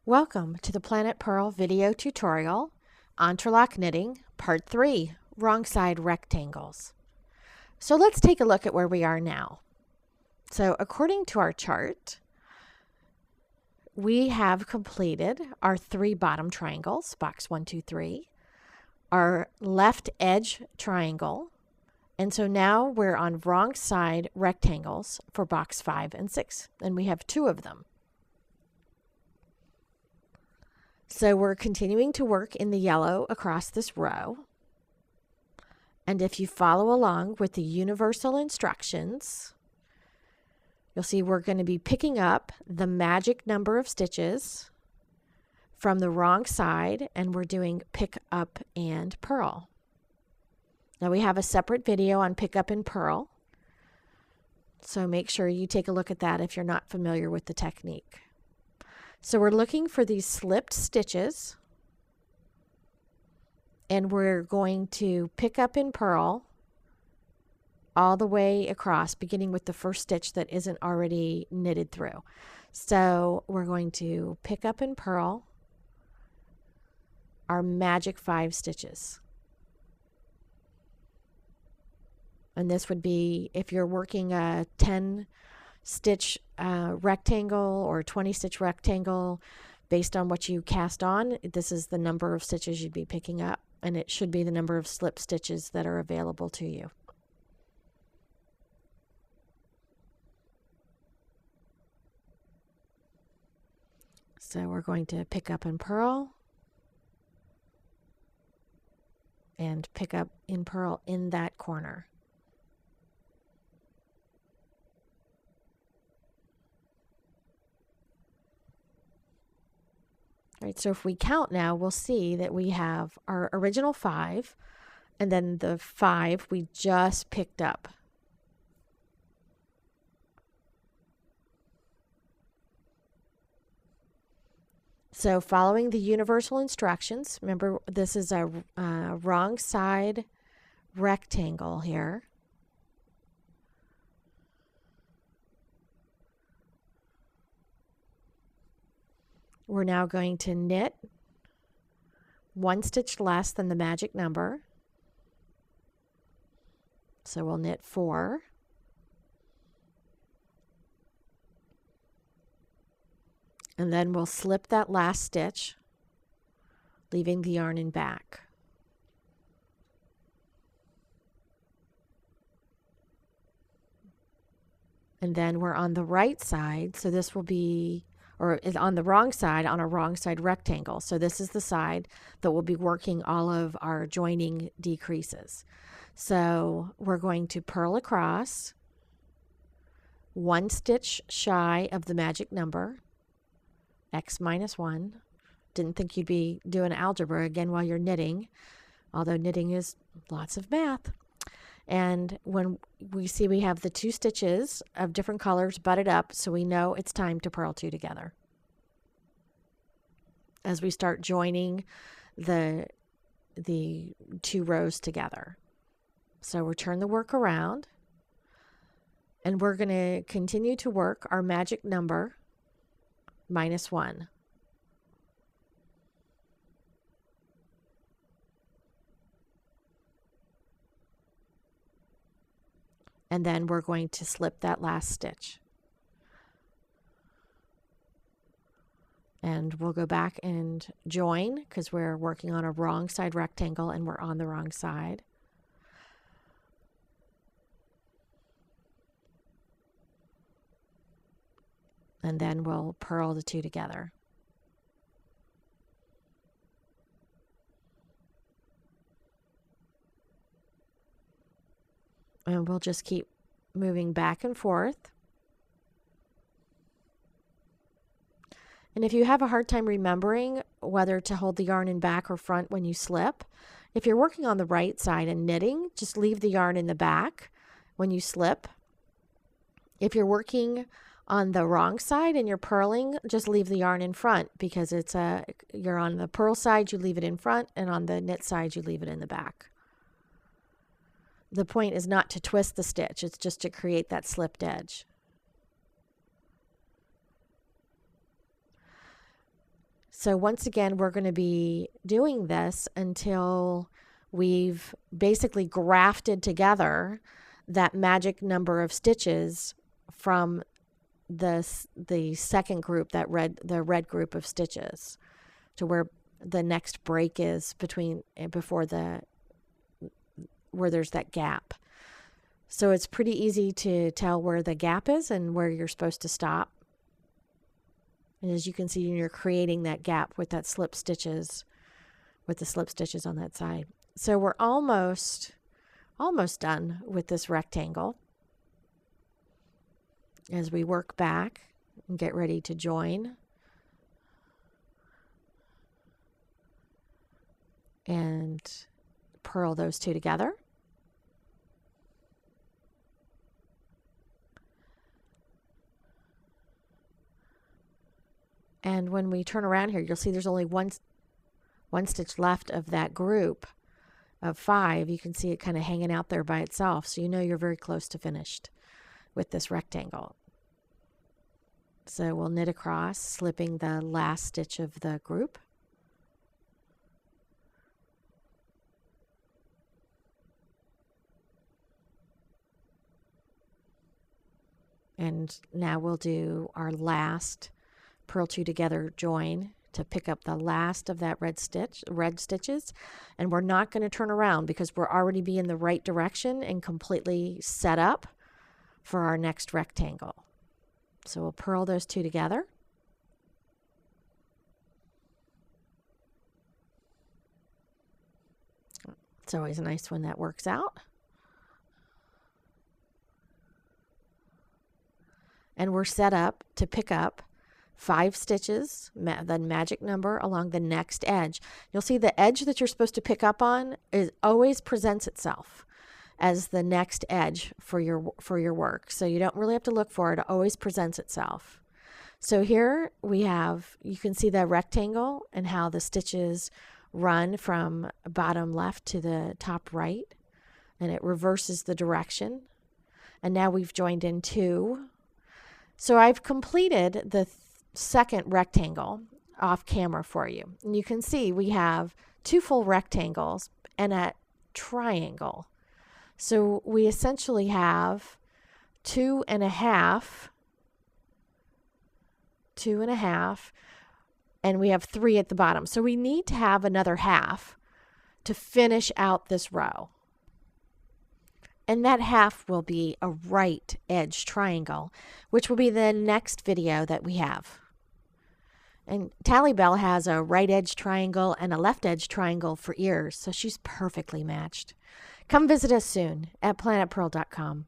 Welcome to the Planet Pearl video tutorial, Entrelac Knitting, Part 3, Wrong Side Rectangles. So let's take a look at where we are now. So according to our chart, we have completed our 3 bottom triangles, box 1, 2, 3, our left edge triangle, and so now we're on wrong side rectangles for box 5 and 6, and we have 2 of them. So we're continuing to work in the yellow across this row. And if you follow along with the universal instructions, you'll see we're going to be picking up the magic number of stitches from the wrong side, and we're doing pick up and purl. Now we have a separate video on pick up and purl, so make sure you take a look at that if you're not familiar with the technique. So we're looking for these slipped stitches, and we're going to pick up and purl all the way across, beginning with the first stitch that isn't already knitted through. So we're going to pick up and purl our magic 5 stitches. And this would be, if you're working a 10 stitch rectangle or 20 stitch rectangle, based on what you cast on, this is the number of stitches you'd be picking up, and it should be the number of slip stitches that are available to you. So we're going to pick up and purl and pick up and purl in that corner. All right, so if we count now, we'll see that we have our original 5, and then the 5 we just picked up. So following the universal instructions, remember this is a wrong side rectangle here. We're now going to knit 1 stitch less than the magic number. So we'll knit 4. And then we'll slip that last stitch, leaving the yarn in back. And then we're on the right side, so this will be, or is on the wrong side, on a wrong side rectangle. So this is the side that will be working all of our joining decreases. So we're going to purl across 1 stitch shy of the magic number, x minus 1. Didn't think you'd be doing algebra again while you're knitting, although knitting is lots of math. And when we see we have the 2 stitches of different colors butted up, so we know it's time to purl 2 together. As we start joining the 2 rows together. So we'll turn the work around, and we're going to continue to work our magic number minus 1. And then we're going to slip that last stitch. And we'll go back and join because we're working on a wrong side rectangle and we're on the wrong side. And then we'll purl the 2 together. And we'll just keep moving back and forth. And if you have a hard time remembering whether to hold the yarn in back or front when you slip, if you're working on the right side and knitting, just leave the yarn in the back when you slip. If you're working on the wrong side and you're purling, just leave the yarn in front because you're on the purl side, you leave it in front, and on the knit side, you leave it in the back. The point is not to twist the stitch, it's just to create that slipped edge. So once again, we're going to be doing this until we've basically grafted together that magic number of stitches from the second group, the red group of stitches, to where the next break is where there's that gap. So it's pretty easy to tell where the gap is and where you're supposed to stop. And as you can see, you're creating that gap with the slip stitches on that side. So we're almost done with this rectangle. As we work back and get ready to join and purl those two together. And when we turn around here, you'll see there's only one stitch left of that group of 5. You can see it kind of hanging out there by itself. So you know you're very close to finished with this rectangle. So we'll knit across, slipping the last stitch of the group. And now we'll do our last purl 2 together join to pick up the last of that red stitches. And we're not going to turn around because we're already be in the right direction and completely set up for our next rectangle. So we'll purl those 2 together. It's always nice when that works out. And we're set up to pick up 5 stitches, the magic number, along the next edge. You'll see the edge that you're supposed to pick up on always presents itself as the next edge for your work. So you don't really have to look for it. It always presents itself. So here you can see the rectangle and how the stitches run from bottom left to the top right, and it reverses the direction. And now we've joined in 2. So I've completed the second rectangle off camera for you. And you can see we have 2 full rectangles and a triangle. So we essentially have 2 and a half, and we have 3 at the bottom. So we need to have another half to finish out this row. And that half will be a right edge triangle, which will be the next video that we have. And Tally Bell has a right edge triangle and a left edge triangle for ears, so she's perfectly matched. Come visit us soon at planetpurl.com.